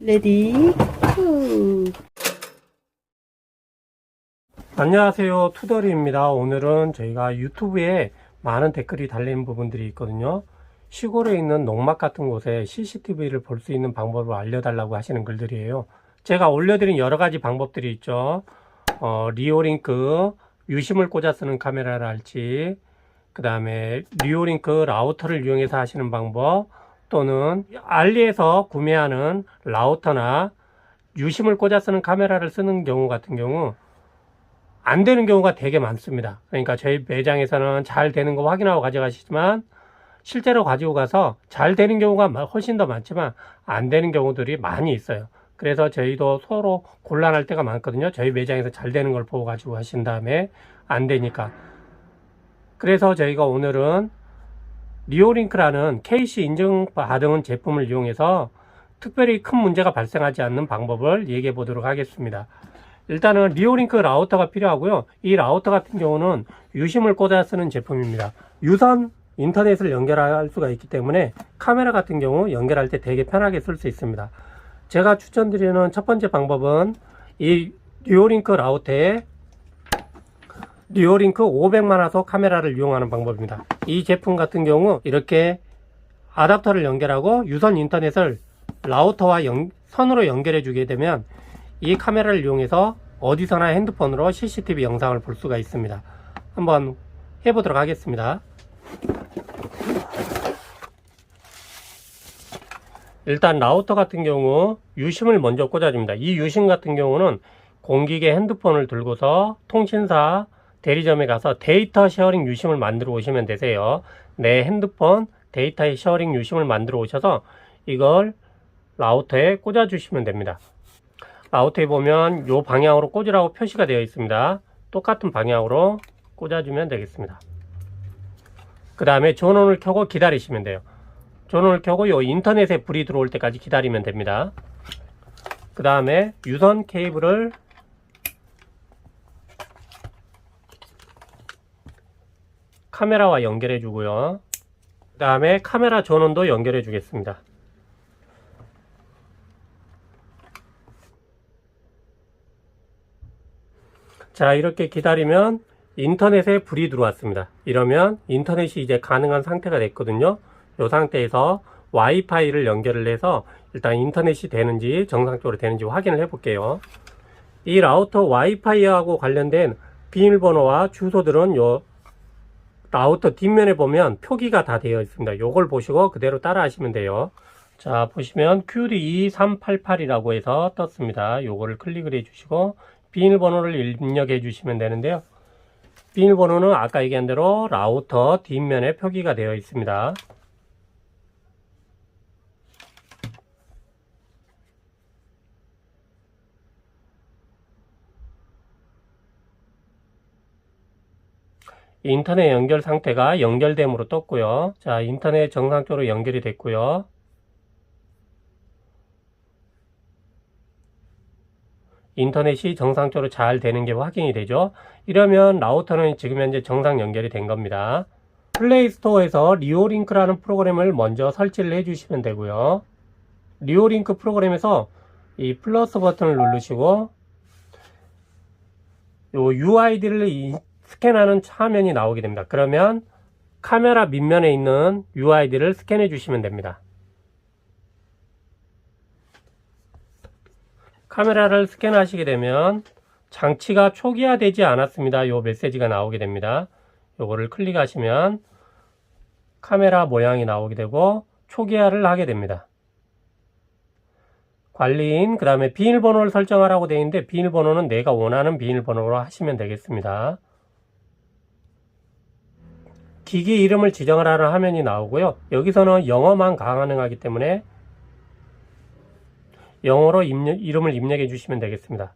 레디 후. 안녕하세요, 투덜이입니다. 오늘은 저희가 유튜브에 많은 댓글이 달리는 부분들이 있거든요. 시골에 있는 농막 같은 곳에 CCTV를 볼 수 있는 방법을 알려달라고 하시는 글들이에요. 제가 올려드린 여러 가지 방법들이 있죠. 리오링크 유심을 꽂아 쓰는 카메라를 할지, 그 다음에 리오링크 라우터를 이용해서 하시는 방법, 또는 알리에서 구매하는 라우터나 유심을 꽂아 쓰는 카메라를 쓰는 경우 같은 경우 안 되는 경우가 되게 많습니다. 그러니까 저희 매장에서는 잘 되는 거 확인하고 가져가시지만 실제로 가지고 가서 잘 되는 경우가 훨씬 더 많지만 안 되는 경우들이 많이 있어요. 그래서 저희도 서로 곤란할 때가 많거든요. 저희 매장에서 잘 되는 걸 보고 가지고 하신 다음에 안 되니까. 그래서 저희가 오늘은 리오링크라는 KC 인증받은 제품을 이용해서 특별히 큰 문제가 발생하지 않는 방법을 얘기해 보도록 하겠습니다. 일단은 리오링크 라우터가 필요하고요. 이 라우터 같은 경우는 유심을 꽂아 쓰는 제품입니다. 유선 인터넷을 연결할 수가 있기 때문에 카메라 같은 경우 연결할 때 되게 편하게 쓸 수 있습니다. 제가 추천드리는 첫 번째 방법은 이 리오링크 라우터에 리오링크 500만화소 카메라를 이용하는 방법입니다. 이 제품 같은 경우 이렇게 아답터를 연결하고 유선 인터넷을 라우터와 선으로 연결해 주게 되면 이 카메라를 이용해서 어디서나 핸드폰으로 CCTV 영상을 볼 수가 있습니다. 한번 해보도록 하겠습니다. 일단 라우터 같은 경우 유심을 먼저 꽂아줍니다. 이 유심 같은 경우는 공기계 핸드폰을 들고서 통신사 대리점에 가서 데이터 쉐어링 유심을 만들어 오시면 되세요. 내 핸드폰 데이터 쉐어링 유심을 만들어 오셔서 이걸 라우터에 꽂아 주시면 됩니다. 라우터에 보면 이 방향으로 꽂으라고 표시가 되어 있습니다. 똑같은 방향으로 꽂아주면 되겠습니다. 그 다음에 전원을 켜고 기다리시면 돼요. 전원을 켜고 이 인터넷에 불이 들어올 때까지 기다리면 됩니다. 그 다음에 유선 케이블을 카메라와 연결해 주고요. 그 다음에 카메라 전원도 연결해 주겠습니다. 자, 이렇게 기다리면 인터넷에 불이 들어왔습니다. 이러면 인터넷이 이제 가능한 상태가 됐거든요. 이 상태에서 와이파이를 연결을 해서 일단 인터넷이 되는지 정상적으로 되는지 확인을 해 볼게요. 이 라우터 와이파이하고 관련된 비밀번호와 주소들은 요 라우터 뒷면에 보면 표기가 다 되어 있습니다. 요걸 보시고 그대로 따라 하시면 돼요. 자, 보시면 QD2388이라고 해서 떴습니다. 요거를 클릭을 해 주시고 비밀번호를 입력해 주시면 되는데요. 비밀번호는 아까 얘기한 대로 라우터 뒷면에 표기가 되어 있습니다. 인터넷 연결 상태가 연결됨으로 떴고요. 자, 인터넷 정상적으로 연결이 됐고요. 인터넷이 정상적으로 잘 되는 게 확인이 되죠. 이러면 라우터는 지금 현재 정상 연결이 된 겁니다. 플레이스토어에서 리오링크라는 프로그램을 먼저 설치를 해 주시면 되고요. 리오링크 프로그램에서 이 플러스 버튼을 누르시고 요 UID를 스캔하는 화면이 나오게 됩니다. 그러면 카메라 밑면에 있는 UID를 스캔해 주시면 됩니다. 카메라를 스캔하시게 되면 장치가 초기화되지 않았습니다. 요 메시지가 나오게 됩니다. 요거를 클릭하시면 카메라 모양이 나오게 되고 초기화를 하게 됩니다. 관리인, 그 다음에 비밀번호를 설정하라고 되어 있는데 비밀번호는 내가 원하는 비밀번호로 하시면 되겠습니다. 기기 이름을 지정을 하는 화면이 나오고요. 여기서는 영어만 가능하기 때문에 영어로 이름을 입력해 주시면 되겠습니다.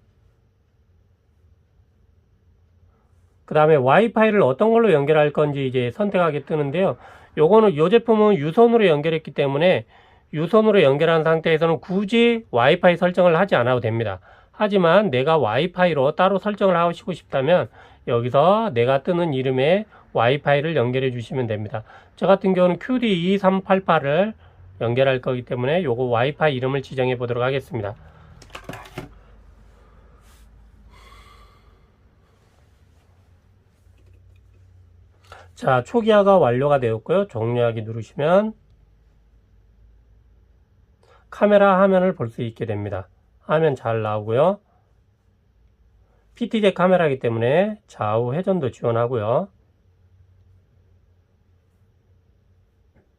그 다음에 와이파이를 어떤 걸로 연결할 건지 이제 선택하게 뜨는데요. 이 제품은 유선으로 연결했기 때문에 유선으로 연결한 상태에서는 굳이 와이파이 설정을 하지 않아도 됩니다. 하지만 내가 와이파이로 따로 설정을 하시고 싶다면 여기서 내가 뜨는 이름에 와이파이를 연결해 주시면 됩니다. 저 같은 경우는 QD2388을 연결할 거기 때문에 요거 와이파이 이름을 지정해 보도록 하겠습니다. 자, 초기화가 완료가 되었고요. 종료하기 누르시면 카메라 화면을 볼 수 있게 됩니다. 화면 잘 나오고요. PTZ 카메라이기 때문에 좌우 회전도 지원하고요.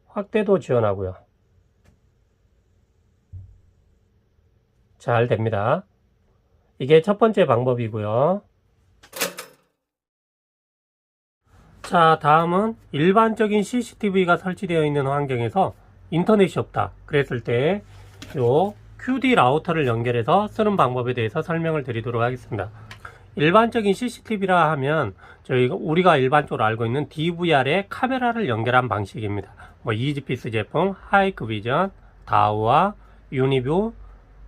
확대도 지원하고요. 잘 됩니다. 이게 첫 번째 방법이고요. 자, 다음은 일반적인 CCTV가 설치되어 있는 환경에서 인터넷이 없다 그랬을 때 요 QD 라우터를 연결해서 쓰는 방법에 대해서 설명을 드리도록 하겠습니다. 일반적인 CCTV라 하면 우리가 일반적으로 알고 있는 DVR에 카메라를 연결한 방식입니다. 뭐 이지피스 제품, 하이크비전, 다우아, 유니뷰,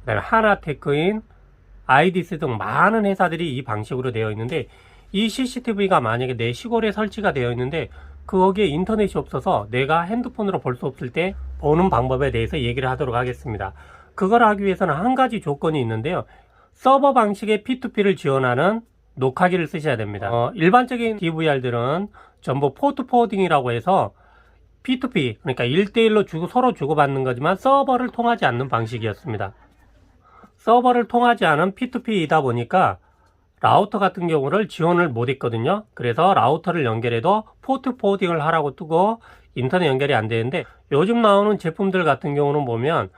그다음에 하나테크인, 아이디스 등 많은 회사들이 이 방식으로 되어 있는데, 이 CCTV가 만약에 내 시골에 설치가 되어 있는데 거기에 인터넷이 없어서 내가 핸드폰으로 볼 수 없을 때 보는 방법에 대해서 얘기를 하도록 하겠습니다. 그걸 하기 위해서는 한 가지 조건이 있는데요. 서버 방식의 P2P를 지원하는 녹화기를 쓰셔야 됩니다. 일반적인 DVR들은 전부 포트 포워딩이라고 해서 P2P, 그러니까 1대1로 서로 주고받는 거지만 서버를 통하지 않는 방식이었습니다. 서버를 통하지 않은 P2P이다 보니까 라우터 같은 경우를 지원을 못 했거든요. 그래서 라우터를 연결해도 포트 포워딩을 하라고 뜨고 인터넷 연결이 안 되는데, 요즘 나오는 제품들 같은 경우는 보면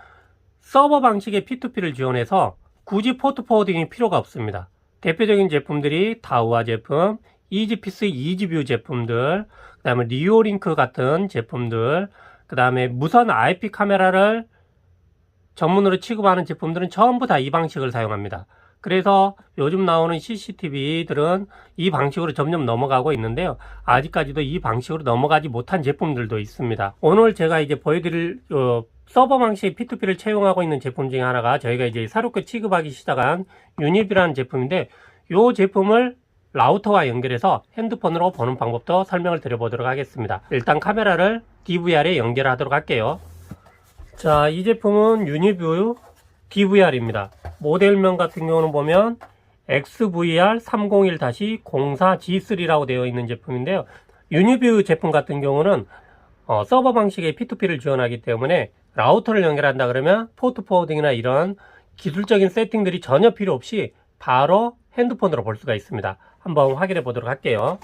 서버 방식의 P2P를 지원해서 굳이 포트 포워딩이 필요가 없습니다. 대표적인 제품들이 다우아 제품, 이지피스 이지뷰 제품들, 그 다음에 리오링크 같은 제품들, 그 다음에 무선 IP 카메라를 전문으로 취급하는 제품들은 전부 다 이 방식을 사용합니다. 그래서 요즘 나오는 CCTV들은 이 방식으로 점점 넘어가고 있는데요. 아직까지도 이 방식으로 넘어가지 못한 제품들도 있습니다. 오늘 제가 이제 보여드릴 서버 방식의 P2P를 채용하고 있는 제품 중에 하나가 저희가 이제 새롭게 취급하기 시작한 유니뷰라는 제품인데, 이 제품을 라우터와 연결해서 핸드폰으로 보는 방법도 설명을 드려보도록 하겠습니다. 일단 카메라를 DVR에 연결하도록 할게요. 자, 이 제품은 유니뷰 DVR입니다. 모델명 같은 경우는 보면 XVR301-04G3라고 되어 있는 제품인데요. 유니뷰 제품 같은 경우는 서버 방식의 P2P를 지원하기 때문에 라우터를 연결한다 그러면 포트 포워딩이나 이런 기술적인 세팅들이 전혀 필요 없이 바로 핸드폰으로 볼 수가 있습니다. 한번 확인해 보도록 할게요.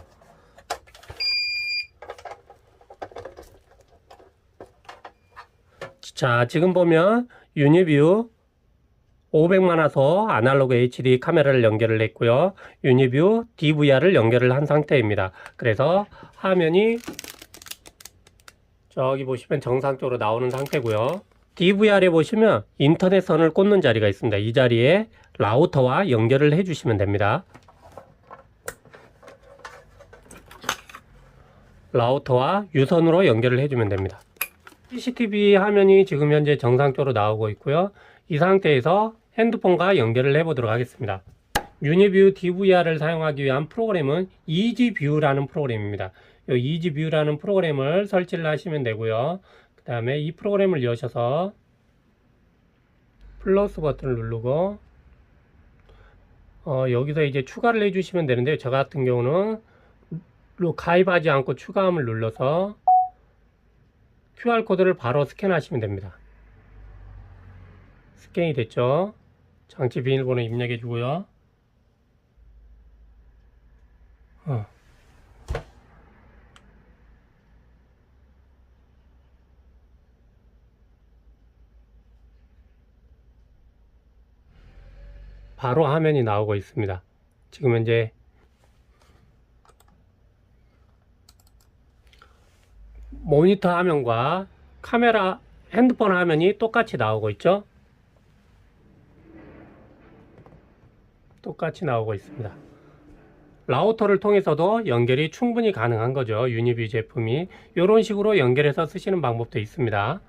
자, 지금 보면 유니뷰 500만화소 아날로그 HD 카메라를 연결을 했고요. 유니뷰 DVR을 연결을 한 상태입니다. 그래서 화면이 저기 보시면 정상적으로 나오는 상태고요. DVR에 보시면 인터넷 선을 꽂는 자리가 있습니다. 이 자리에 라우터와 연결을 해 주시면 됩니다. 라우터와 유선으로 연결을 해주면 됩니다. CCTV 화면이 지금 현재 정상적으로 나오고 있고요. 이 상태에서 핸드폰과 연결을 해 보도록 하겠습니다. 유니뷰 DVR을 사용하기 위한 프로그램은 이지뷰라는 프로그램입니다. 이 이지뷰라는 프로그램을 설치를 하시면 되고요. 그 다음에 이 프로그램을 여셔서 플러스 버튼을 누르고 여기서 이제 추가를 해 주시면 되는데, 저 같은 경우는 가입하지 않고 추가함을 눌러서 QR코드를 바로 스캔하시면 됩니다. 스캔이 됐죠? 장치 비밀번호 입력해 주고요. 바로 화면이 나오고 있습니다. 지금 현재 모니터 화면과 카메라 핸드폰 화면이 똑같이 나오고 있죠. 똑같이 나오고 있습니다. 라우터를 통해서도 연결이 충분히 가능한 거죠. 유니뷰 제품이 이런 식으로 연결해서 쓰시는 방법도 있습니다.